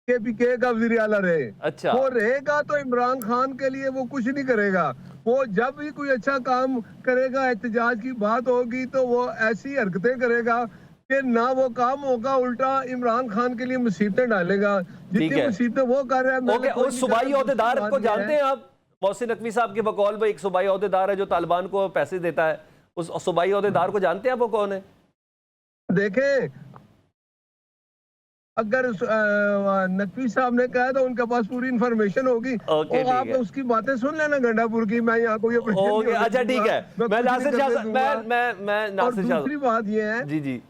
KPK का वज़ीर आला रहे। अच्छा। वो रहेगा तो इमरान खान के लिए वो कुछ नहीं करेगा। वो जब भी कोई अच्छा काम करेगा, एहतजाज की बात होगी तो वो ऐसी हरकतें करेगा कि ना वो काम होगा, उल्टा इमरान खान के लिए मुसीबतें डालेगा। ठीक जितनी है। मुसीबतें वो कर रहा है, मैं ओके, तो कोई उस नहीं सूबाई कर रहा। अहदेदार दूसरी को बात ये जानते है- हैं आप? मोहसिन नकवी साहब के बकौल वो एक सूबाई अहदेदार है जो तालिबान को पैसे देता है। उस सूबाई अहदेदार को जानते हैं आप, वो कौन है? देखें, अगर नकवी साहब ने कहा तो उनके पास पूरी इंफॉर्मेशन होगी। ओके, और आप ठीक है। उसकी बातें सुन लेना गंडापुर की। मैं यहाँ कोई appreciate नहीं ओके, होने अच्छा, ठीक दूंगा, है। मैं कुछ नहीं नासिर शाह, करने दूंगा। मैं और नासिर शाह, दूसरी बात ये है, जी जी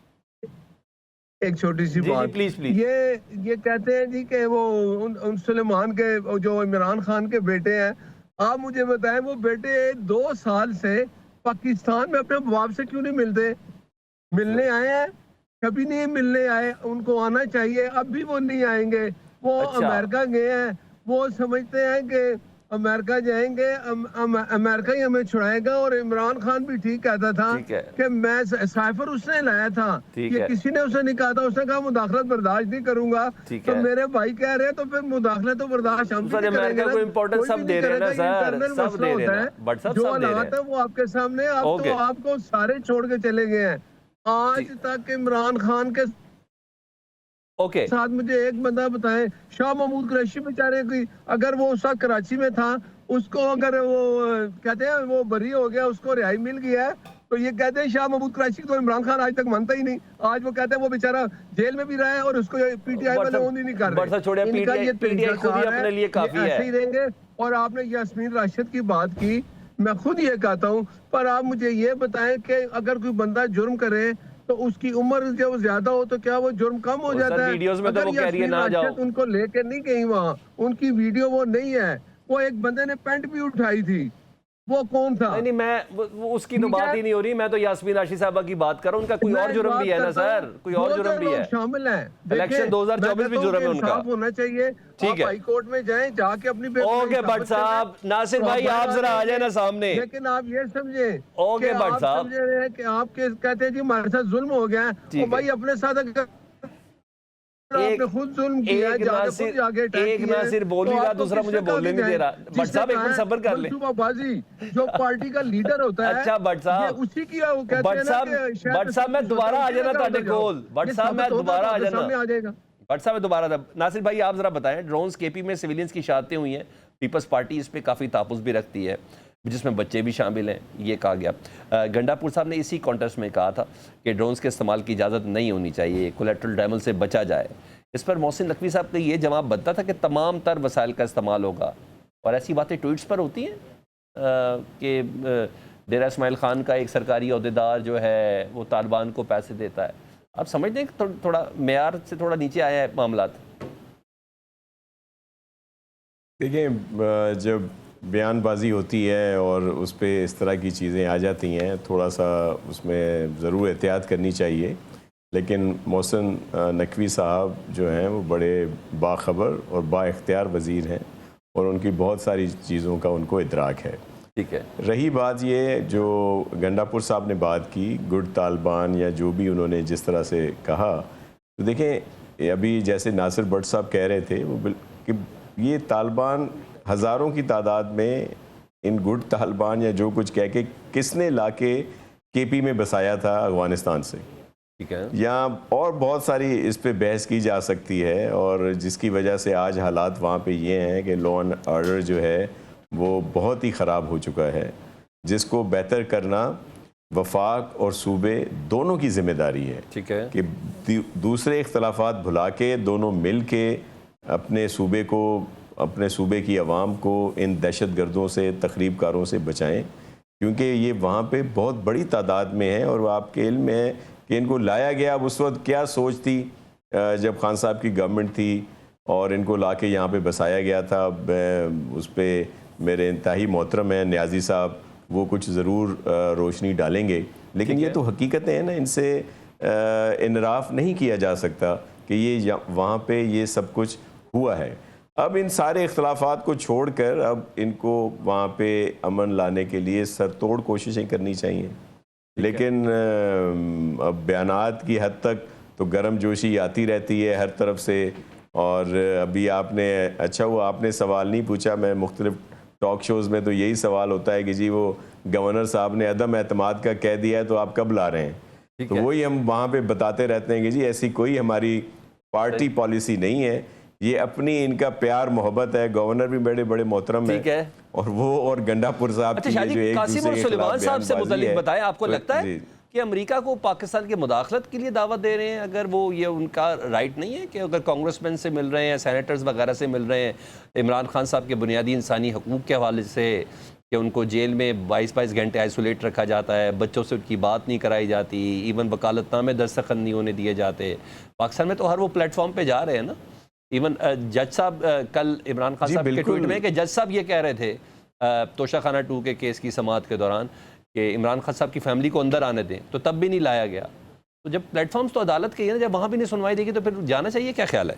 एक छोटी सी जी जी, बात, प्लीज प्लीज। ये कहते हैं जी कि वो उन सुलेमान के जो इमरान खान के बेटे हैं, आप मुझे बताएं वो बेटे 2 साल से पाकिस्तान में अपने बाप से क्यों नहीं मिलते? मिलने आए हैं? कभी नहीं मिलने आए। उनको आना चाहिए, अब भी वो नहीं आएंगे। वो अच्छा। अमेरिका गए हैं, वो समझते हैं कि अमेरिका जाएंगे, अमेरिका ही हमें छुड़ाएगा। और इमरान खान भी ठीक कहता था ठीक है। कि मैं साइफर उसने लाया था, ठीक ये है। किसी ने उसे नहीं कहा था। उसने कहा मुदाखलत बर्दाश्त नहीं करूंगा। ठीक तो है। मेरे भाई कह रहे हैं तो फिर मुदाखलत तो बर्दाश्त हम भी सर, नहीं करेंगे अमेरिका ना। को इम्पोर्टेंस कोई भी सब नहीं दे रहे हैं ना करेगा, ये सर, इंटरनल सब मसला दे रहे होता हैं है। ना, बट सब जो दे रहे हालात हैं। है वो आपके सामने, अब ओके। तो आपको सारे छोड़ के चले गए हैं। आज तक इमरान खान के ओके, साथ मुझे एक बंदा बताएं, शाह महमूद कुरैशी बेचारे की, अगर वो उस वक्त कराची में था, उसको अगर वो कहते हैं वो बरी हो गया, उसको रिहाई मिल गया है, तो ये कहते हैं शाह महमूद कुरैशी को इमरान खान आज तक मानता ही नहीं। आज वो कहते हैं वो बेचारा जेल में भी रहा है और उसको PTI वाले ओन ही नहीं कर बट सर छोड़िए, रहे। इनका ये PTI खुद ही तरीकाकार है, अपने लिए काफी ये ऐसे ही है। रहेंगे। और आपने यास्मीन राशिद की बात की, मैं खुद ये कहता हूँ, पर आप मुझे ये बताएं कि अगर कोई बंदा जुर्म करे तो उसकी उम्र जब ज्यादा हो तो क्या वो जुर्म कम हो और जाता सर है? वीडियोस में तो अगर वो कह रही है यास्मीन ना जाओ। राशिद उनको लेके नहीं गई वहाँ, उनकी वीडियो वो नहीं है। वो एक बंदे ने पेंट भी उठाई थी, वो कौन था? नहीं नहीं, वो उसकी तो ठीक बात है। ही नहीं हो रही। मैं तो यास्मीन राशि साहबा की बात कर रहा हूँ। उनका कोई मैं और इस जुर्म बात भी है ना करता हूं, सर, कोई और जो जुर्म भी लोग है। शामिल हैं। इलेक्शन 2024 भी जुर्म है उनका। इंसाफ होना चाहिए। ठीक आप है। हाई कोर्ट में जाएं, जाके अपनी ओके भट्ट साहब, नासिर भाई आप जरा आ जाए ना सामने। लेकिन आप ये समझे ओके कि भट्ट आप साहब। समझ रहे हैं कि आपके कहते हैं जी हमारे साथ जुल्म हो गया है। ठीक और भाई अपने साथ अगर आपने खुद जुल्म किया है, जाके खुद जाके अटैक एक किया है, नासिर बोल तो ही रहा, आपको दूसरा मुझे किसने कहा बोलने कि नहीं दे जाएं? रहा। भट्ट जिसने साहब एक कहा मिनट है सब्र कर ले। मनसूबाबाजी, जो पार्टी का लीडर होता है, अच्छा भट्ट साहब, ये उसी की वो कहते भट्ट हैं ना साहब, कि शायद भट्ट साहब मैं दोबारा आ जाना ताटे कोल। भट्ट साहब मैं दोबारा आ जाना। सामने आ जाएगा। भट्ट साहब दोबारा था। नासिर भाई आप जरा बताएं, ड्रोन्स KP में सिविलियंस की शहादतें हुई हैं, पीपल्स पार्टी इस पे काफ़ी तापुस भी रखती है, जिसमें बच्चे भी शामिल हैं, ये कहा गया। गंडापुर साहब ने इसी कॉन्टेस्ट में कहा था कि ड्रोन्स के इस्तेमाल की इजाज़त नहीं होनी चाहिए, कोलेट्रल डैमेज से बचा जाए। इस पर मोहसिन नकवी साहब का ये जवाब बनता था कि तमाम तर वसाइल का इस्तेमाल होगा। और ऐसी बातें ट्वीट्स पर होती हैं कि डेरा इस्माइल खान का एक सरकारी अहदेदार जो है वो तालिबान को पैसे देता है। आप समझते हैं कि थोड़ा मेयार से थोड़ा नीचे आया है मामला? देखिए, जब बयानबाजी होती है और उस पर इस तरह की चीज़ें आ जाती हैं, थोड़ा सा उसमें ज़रूर एहतियात करनी चाहिए। लेकिन मोहसिन नकवी साहब जो हैं वो बड़े बाखबर और बाइख्तियार वज़ीर हैं और उनकी बहुत सारी चीज़ों का उनको इदराक है। ठीक है। रही बात ये जो गंडापुर साहब ने बात की, गुड तालिबान या जो भी उन्होंने जिस तरह से कहा, तो देखें अभी जैसे नासिर भट्ट साहब कह रहे थे वो कि ये तालिबान हज़ारों की तादाद में इन गुड तालिबान या जो कुछ कह के किसने लाके KP में बसाया था अफ़गानिस्तान से, ठीक है, या और बहुत सारी इस पे बहस की जा सकती है। और जिसकी वजह से आज हालात वहाँ पे ये हैं कि लॉ एंड ऑर्डर जो है वो बहुत ही ख़राब हो चुका है, जिसको बेहतर करना वफाक और सूबे दोनों की ज़िम्मेदारी है। ठीक है कि दूसरे इख्तलाफात भुला के दोनों मिल के अपने सूबे को, अपने सूबे की आवाम को इन दहशत गर्दों से, तखरीब कारों से बचाएं, क्योंकि ये वहाँ पे बहुत बड़ी तादाद में है। और आपके इल्म में है कि इनको लाया गया, अब उस वक्त क्या सोच थी जब खान साहब की गवर्नमेंट थी और इनको ला के यहाँ पर बसाया गया था। उस पर मेरे इंतहाई मोहतरम हैं न्याजी साहब, वो कुछ ज़रूर रोशनी डालेंगे। लेकिन ये तो हकीकतें हैं ना, इनसे इनराफ नहीं किया जा सकता कि ये वहाँ पे ये सब कुछ हुआ है। अब इन सारे इख्तलाफात को छोड़कर अब इनको वहाँ पे अमन लाने के लिए सरतोड़ कोशिशें करनी चाहिए। लेकिन अब बयानात की हद तक तो गर्म जोशी आती रहती है हर तरफ से, اور ابھی آپ نے اچھا وہ آپ نے سوال نہیں پوچھا، میں مختلف ٹاک شوز میں تو یہی سوال ہوتا ہے کہ جی وہ گورنر صاحب نے عدم اعتماد کا کہہ دیا ہے تو آپ کب لا رہے ہیں؟ تو وہی ہم وہاں پہ بتاتے رہتے ہیں کہ جی ایسی کوئی ہماری پارٹی پالیسی نہیں ہے، یہ اپنی ان کا پیار محبت ہے. گورنر بھی بڑے بڑے محترم ہیں اور وہ اور گنڈا پور صاحب اچھا شاہ جی، قاسم اور سلیمان صاحب سے متعلق بتائیں، آپ کو لگتا ہے کہ امریکہ کو پاکستان کی مداخلت کے لیے دعوت دے رہے ہیں؟ اگر وہ یہ ان کا رائٹ نہیں ہے کہ اگر کانگریس مین سے مل رہے ہیں، سینیٹرز وغیرہ سے مل رہے ہیں، عمران خان صاحب کے بنیادی انسانی حقوق کے حوالے سے کہ ان کو جیل میں 22 گھنٹے آئسولیٹ رکھا جاتا ہے، بچوں سے ان کی بات نہیں کرائی جاتی، ایون وکالت نامے دستخط نہیں ہونے دیے جاتے. پاکستان میں تو ہر وہ پلیٹ فارم پہ جا رہے ہیں نا. ایون جج صاحب کل عمران خان صاحب کے ٹویٹ میں کہ جج صاحب یہ کہہ رہے تھے توشہ خانہ 2 کے کیس کی سماعت کے دوران کہ عمران خان صاحب کی فیملی کو اندر آنے دیں، تو تب بھی نہیں لایا گیا. تو جب پلیٹ فارمز تو عدالت کے ہیں نا، جب وہاں بھی نہیں سنوائی دے گی تو پھر جانا چاہیے، کیا خیال ہے؟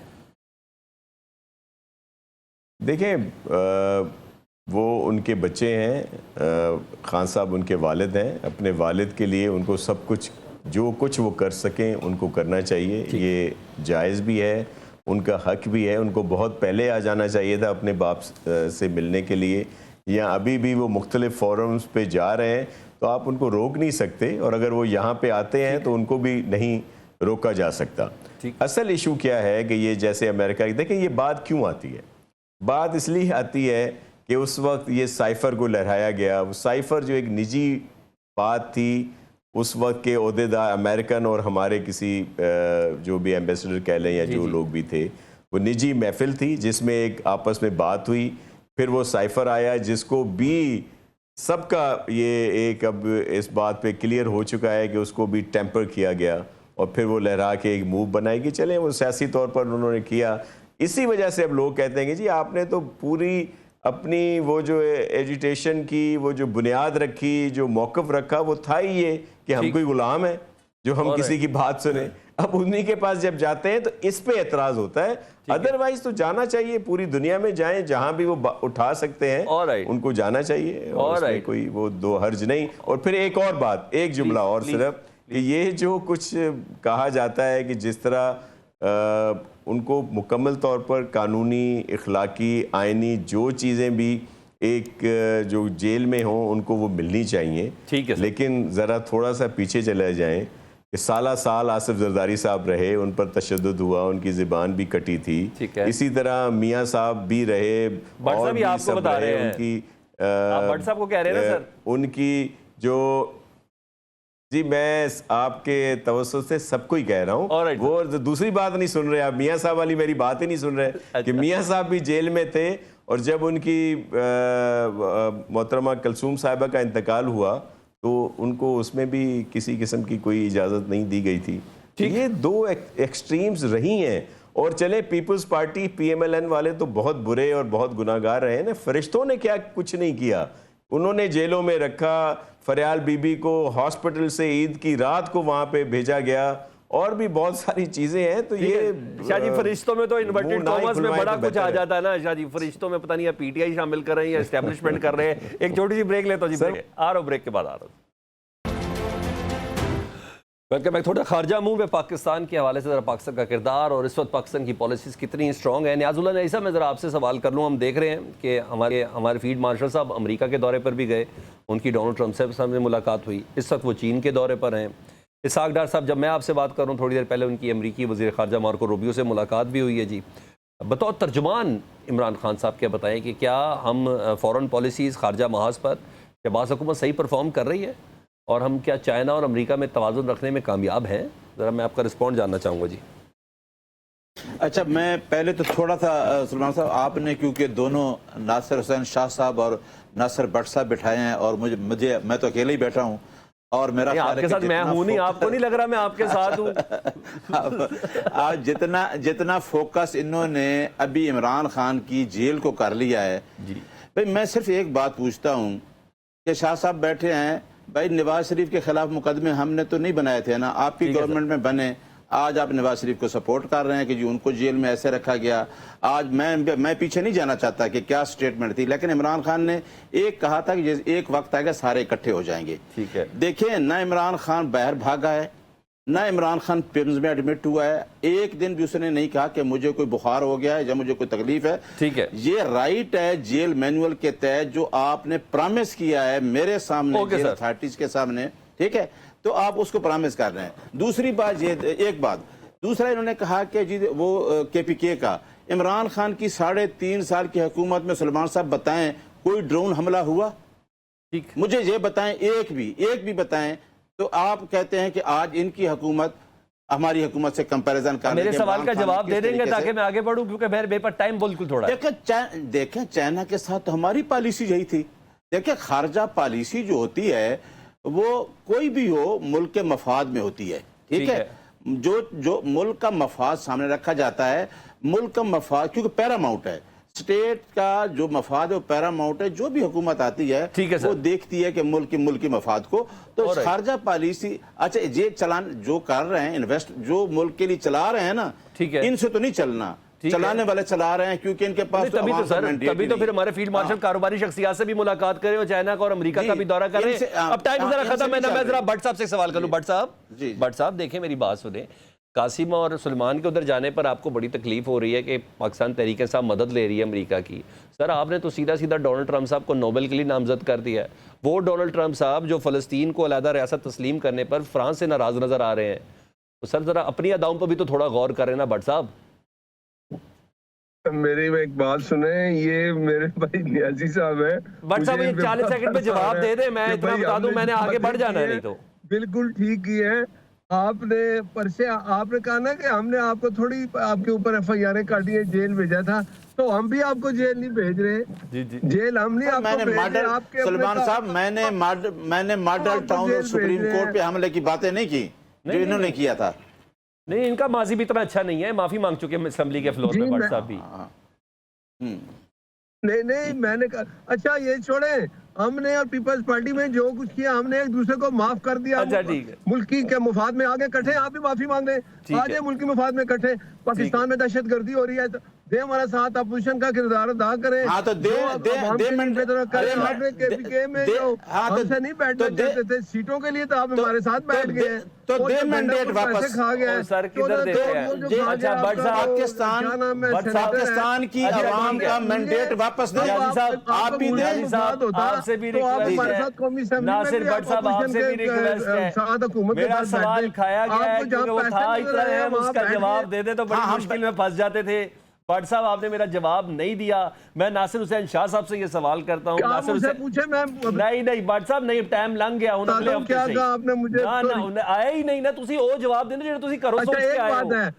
دیکھیں وہ ان کے بچے ہیں، خان صاحب ان کے والد ہیں، اپنے والد کے لیے ان کو سب کچھ جو کچھ وہ کر سکیں ان کو کرنا چاہیے. یہ جائز بھی ہے، ان کا حق بھی ہے. ان کو بہت پہلے آ جانا چاہیے تھا اپنے باپ سے ملنے کے لیے، یا ابھی بھی وہ مختلف فورمز پہ جا رہے ہیں تو آپ ان کو روک نہیں سکتے، اور اگر وہ یہاں پہ آتے ہیں تو ان کو بھی نہیں روکا جا سکتا. اصل ایشو کیا ہے کہ یہ جیسے امریکہ، دیکھیں یہ بات کیوں آتی ہے؟ بات اس لیے آتی ہے کہ اس وقت یہ سائفر کو لہرایا گیا. وہ سائفر جو ایک نجی بات تھی اس وقت کے عہدیدار امریکن اور ہمارے کسی جو بھی ایمبیسڈر کہہ لیں یا جو لوگ بھی تھے، وہ نجی محفل تھی جس میں ایک آپس میں بات ہوئی. پھر وہ سائفر آیا جس کو بھی سب کا یہ ایک اب اس بات پہ کلیئر ہو چکا ہے کہ اس کو بھی ٹیمپر کیا گیا، اور پھر وہ لہرا کے ایک موو بنائی کہ چلیں وہ سیاسی طور پر انہوں نے کیا. اسی وجہ سے اب لوگ کہتے ہیں کہ جی آپ نے تو پوری اپنی وہ جو ایجیٹیشن کی وہ جو بنیاد رکھی، جو موقف رکھا، وہ تھا ہی یہ کہ ہم کوئی غلام ہیں جو ہم کسی کی بات سنیں. اب انہی کے پاس جب جاتے ہیں تو اس پہ اعتراض ہوتا ہے. ادروائز تو جانا چاہیے، پوری دنیا میں جائیں جہاں بھی وہ اٹھا سکتے ہیں ان کو جانا چاہیے، اور اس میں کوئی وہ دو حرج نہیں. اور پھر ایک اور بات، ایک جملہ اور صرف، کہ یہ جو کچھ کہا جاتا ہے کہ جس طرح ان کو مکمل طور پر قانونی، اخلاقی، آئینی جو چیزیں بھی ایک جو جیل میں ہوں ان کو وہ ملنی چاہیے. لیکن ذرا تھوڑا سا پیچھے چلے جائیں کہ سالہ سال آصف زرداری صاحب رہے، ان پر تشدد ہوا، ان کی زبان بھی کٹی تھی. اسی طرح میاں صاحب بھی رہے، اور بھی سب رہے. ان کی ان کی جو جی میں آپ کے توسط سے سب کو ہی کہہ رہا ہوں، وہ دوسری بات نہیں سن رہے. آپ میاں صاحب والی میری بات ہی نہیں سن رہے کہ میاں صاحب بھی جیل میں تھے، اور جب ان کی محترمہ کلثوم صاحبہ کا انتقال ہوا تو ان کو اس میں بھی کسی قسم کی کوئی اجازت نہیں دی گئی تھی. یہ دو ایکسٹریمز رہی ہیں. اور چلے پیپلز پارٹی PMLN والے تو بہت برے اور بہت گناہ گار رہے ہیں. فرشتوں نے کیا کچھ نہیں کیا، انہوں نے جیلوں میں رکھا. فریال بی بی کو ہاسپٹل سے عید کی رات کو وہاں پہ بھیجا گیا، اور بھی بہت ساری چیزیں ہیں. تو یہ شاہ جی فرشتوں میں تو انورٹڈ کامرس میں بڑا کچھ آ جاتا ہے نا شاہ جی. فرشتوں میں پتہ نہیں ہے PTI شامل کر رہے ہیں یا اسٹیبلشمنٹ کر رہے ہیں. ایک چھوٹی سی بریک لیتا ہوں جی، آ رہا ہوں، بریک کے بعد آ رہا ہوں. بلکہ میں تھوڑا خارجہ منہ پہ پاکستان کے حوالے سے ذرا پاکستان کا کردار اور اس وقت پاکستان کی پالیسیز کتنی اسٹرانگ ہیں. نیاز اللہ نیسا، میں ذرا آپ سے سوال کر لوں. ہم دیکھ رہے ہیں کہ ہمارے فیلڈ مارشل صاحب امریکہ کے دورے پر بھی گئے، ان کی ڈونلڈ ٹرمپ صاحب سے ملاقات ہوئی. اس وقت وہ چین کے دورے پر ہیں. اسحاق ڈار صاحب، جب میں آپ سے بات کر رہا ہوں تھوڑی دیر پہلے ان کی امریکی وزیر خارجہ مارکو روبیو سے ملاقات بھی ہوئی ہے. جی بطور ترجمان عمران خان صاحب کیا بتائیں کہ کیا ہم فورن پالیسیز خارجہ محاذ پر شہباز حکومت صحیح پرفارم کر رہی ہے، اور ہم کیا چائنا اور امریکہ میں توازن رکھنے میں کامیاب ہیں؟ ذرا میں آپ کا رسپونڈ جاننا چاہوں گا. جی اچھا، میں پہلے تو تھوڑا سا سلمان صاحب، آپ نے کیونکہ دونوں ناصر حسین شاہ صاحب اور ناصر بٹ صاحب بٹھائے ہیں، اور میں تو اکیلے ہی بیٹھا ہوں، اور میرا آپ کے ساتھ میں ہوں نہیں، آپ کو نہیں لگ رہا میں آپ کے ساتھ ہوں. آج جتنا فوکس انہوں نے ابھی عمران خان کی جیل کو کر لیا ہے. بھائی میں صرف ایک بات پوچھتا ہوں کہ شاہ صاحب بیٹھے ہیں، بھائی نواز شریف کے خلاف مقدمے ہم نے تو نہیں بنائے تھے نا، آپ کی گورنمنٹ میں بنے. آج آپ نواز شریف کو سپورٹ کر رہے ہیں کہ جی ان کو جیل میں ایسے رکھا گیا. آج میں پیچھے نہیں جانا چاہتا کہ کیا سٹیٹمنٹ تھی، لیکن عمران خان نے ایک کہا تھا کہ ایک وقت آئے گا سارے اکٹھے ہو جائیں گے. ٹھیک ہے، دیکھیں نہ عمران خان باہر بھاگا ہے، ना इमरान खान प्रिजन में एडमिट हुआ है, एक दिन भी उसने नहीं कहा कि मुझे कोई बुखार हो गया है या मुझे कोई तकलीफ है। ठीक है। ये राइट है जेल मैनुअल के तहत जो आपने प्रॉमिस किया है मेरे सामने, ओके जेल सर। अथॉरिटीज के सामने, ठीक है, तो आप उसको प्रॉमिस कर रहे हैं। दूसरी बात ये, एक बात दूसरा इन्होंने कहा कि जी वो KPK का इमरान खान की 3.5 साल की हुकूमत में सलमान साहब बताएं कोई ड्रोन हमला हुआ? ठीक। मुझे ये बताएं, एक भी बताएं। तो आप कहते हैं कि आज इनकी हुकूमत हमारी हुकूमत से कंपैरिजन कर मेरे रही है। सवाल का इमरान खान जवाब किस दे देंगे तरीके ताकि से- मैं आगे बढ़ूं, क्योंकि मेरे पर टाइम बिल्कुल थोड़ा है। देखें चाइना के साथ तो हमारी पॉलिसी यही थी। देखिए खारजा पॉलिसी जो होती है वो कोई भी हो मुल्क के मफाद में होती है, ठीक है। जो मुल्क का मफाद सामने रखा जाता है, मुल्क का मफाद क्योंकि पैरामाउंट है, स्टेट का जो मफाद है वो पैरामाउंट है। जो भी हुकूमत आती है ठीक है सर। वो देखती है कि मुल्क की मफाद को। तो Alright. खारजा पॉलिसी, अच्छा ये चलान जो कर रहे हैं, इन्वेस्ट जो मुल्क के लिए चला रहे हैं ना, ठीक है। इनसे तो नहीं चलना, ठीक चलाने वाले चला रहे हैं क्योंकि इनके पास तभी तो अवाम का सर, mandate तभी ही तो नहीं फिर है। हमारे फील्ड मार्शल हाँ। कारोबारी शख्सियत से भी मुलाकात करें और चाइना का और अमेरिका जी, का भी दौरा कर रहे इनसे- हैं। अब टाइम जरा इनसे खत्म है ना, भी मैं चल जरा रही। भट्ट साहब से सवाल करूं। भट्ट जी। साहब देखें, मेरी बात सुने। कासिम और सलमान के उधर जाने पर आपको बड़ी तकलीफ हो रही है कि पाकिस्तान तहरीक इंसाफ मदद ले रही है अमेरिका की। सर आपने तो सीधा सीधा डोनाल्ड ट्रंप साहब को नोबेल के लिए नामजद कर दिया है। वो डोनाल्ड ट्रंप साहब जो फ़लस्तीन को अलहदा रियासत तस्लीम करने पर फ्रांस से नाराज़ नज़र आ रहे हैं। तो सर ज़रा अपनी अदाओं पर भी तो थोड़ा गौर करें ना भट्ट साहब। मेरी में एक बात सुने, ये मेरे भाई नियाजी साहब है। भट्ट साहब ये 40 सेकंड में जवाब दे दे, मैं इतना बता दूं, मैंने आगे बढ़ जाना है नहीं तो। बिल्कुल ठीक ही है आपने, पर से आपने कहा ना कि हमने आपको थोड़ी आपके ऊपर FIR काटी है, जेल भेजा था, तो हम भी आपको जेल नहीं भेज रहे। जी जी। जेल हम नहीं आपको मैंने भेज रहे, मॉडल आपके अपने सलमान का- साहब मैंने मॉडल आपको टाउन जेल और सुप्रीम भेज रहे कोर्ट पे हमले की बातें नहीं की जो इन्होंने किया था। नहीं, इनका माजी भी इतना अच्छा नहीं है, माफी मांग चुके हैं असेंबली के फ्लोर जी, पे भट्ट मैं- साहब भी। नहीं मैंने कहा अच्छा ये छोड़े, हमने और पीपल्स पार्टी में जो कुछ किया हमने एक दूसरे को माफ कर दिया। अच्छा, ठीक है। मुल्की के मुफाद में आगे कटे, आप भी माफी मांग रहे ठीक आज है। ये मुल्की मुफाद में कटे। पाकिस्तान में दहशत गर्दी हो रही है तो दे हमारा साथ, अपोजिशन का किरदार अदा करें। हाँ, तो दे आपने KPK में जो हाँ, तो हमसे नहीं बैठना दे- चाहते थे सीटों के लिए, तो आप हमारे साथ बैठ गए हैं। तो वो दे जो मैंडेट गंडा वापस। पैसे खा गया है, सर, तो किधर वो देते जो हैं? खा जी, गया अच्छा, आपका भट्ट साहब, वो पाकिस्तान क्या नाम है, भट्ट साहब, सेनेटर है। पाकिस्तान की अच्छा, अवाम ठीक का है। मैंडेट वापस दे। नियाज़ी साहब, आप भी दें। नियाज़ी साहब, आपसे भी तो आप रिक्वेस्ट हमारे है। साथ कौमी असेंबली में नासिर भी भट्ट साहब, opposition आपसे भी के, रिक्वेस्ट है। साथ हुकूमत के मेरा साथ सवाल बैठे। खाया गया है आपको जहाँ क्योंकि वो पैसे था नजर इतना आए, अहम, वहाँ उसका बैठ जवाब गए। दे दे तो बड़ी हाँ, मुश्किल में फंस जाते थे। भट्ट साहब आपने मेरा जवाब नहीं दिया। मैं नासिर हुसैन शाह साहब से ये सवाल करता हूँ। क्या नासिर मुझसे हुसैन, पूछे? मैं नहीं भट्ट साहब नहीं, टाइम लंघ गया हूं अगले हफ्ते क्या से। कहा आपने मुझे? ना Sorry। उन्हें आया ही नहीं ना, तुसी ओ जवाब देना जो तुसी करो सोच अच्छा के एक आए बात हो। है,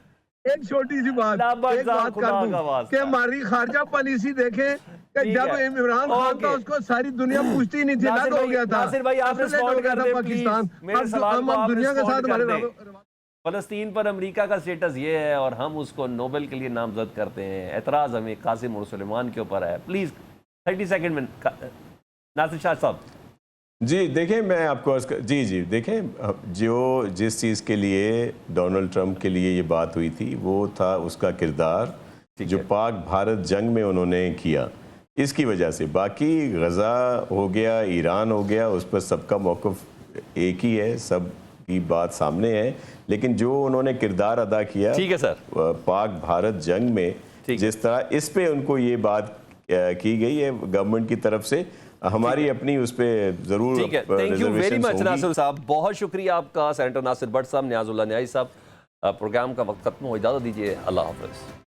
एक छोटी सी बात, ना भट्ट एक साहब, बात खुदा कर का दूं वास्ता। कि हमारी खारजा पॉलिसी देखें कि ठीक जब है। इमरान खान ओके। था उसको सारी दुनिया पूछती नहीं थी, नासिर अलग हो भाई- गया था। नासिर भाई, आप असलियत रिस्पॉन्ड हो गया कर था दें, पाकिस्तान। प्लीज। मेरे अब सवाल को हम आप दुनिया के साथ रिस्पॉन्ड कर हमारे दें। फ़लस्तीन पर अमेरिका का स्टेटस ये है और हम उसको नोबेल के लिए नामजद करते हैं। एतराज़ हमें कासिम और सुलेमान के ऊपर है। प्लीज़ 30 सेकंड में नासिर शाह साहब। जी देखें, मैं आपको जी देखें, जो जिस चीज़ के लिए डोनाल्ड ट्रंप के लिए ये बात हुई थी वो था उसका किरदार जो पाक भारत जंग में उन्होंने किया, इसकी वजह से। बाकी गज़ा हो गया, ईरान हो गया, उस पर सबका मौक़िफ़ एक ही है, सब की बात सामने है। लेकिन जो उन्होंने किरदार अदा किया, ठीक है सर, पाक भारत जंग में जिस तरह इस पे उनको ये बात की गई है गवर्नमेंट की तरफ से, हमारी अपनी उस पर ज़रूर ठीक है। Thank you very much Nasir साहब, बहुत शुक्रिया आपका। सेनेटर नासिर भट्ट साहब, नियाज़ुल्लाह न्याज़ी साहब। प्रोग्राम का वक्त खत्म हो, इजाज़त दीजिए, अल्लाह हाफ़िज़।